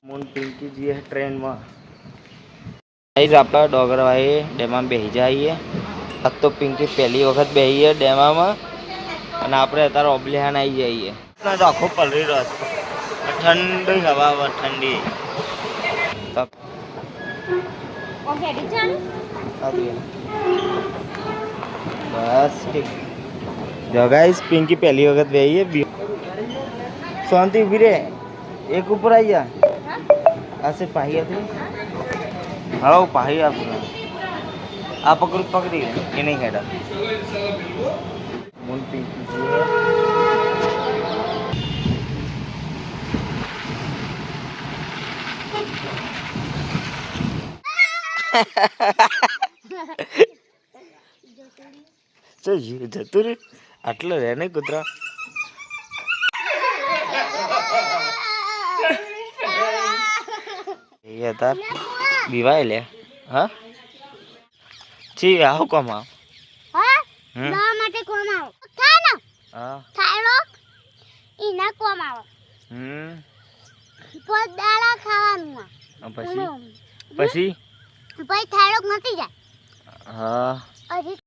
moon Pinky जी है train में guys आपका डोगर भाई डेमा में बेही जाइए अब तो पिंकी पहली वक्त बेही है डेमा में અને આપણે અત્યારે ઓબલિહાન આવી જઈએ તો આખો પલરી રહ્યો છે ઠંડી હવા ઠંડી બસ ઠીક જો ગાઈસ पिंकी पहली वक्त बेही है शांति उभी रे एक ऊपर आई जा ऐसे पाही थी हाँ पाही आप पकड़ी ये नहीं खेड़ा मून पिंकी जी है जतुर आटल रे नहीं कुतरा ये तार बीवाय ले हाँ ची आओ कम आओ हाँ ना માટે કોમ આવો થાય ને હા થાયલો ઈના કોમ આવો પોત દાડા ખાવાનું પછી પછી પછી થાયલો નથી જાય હા અરે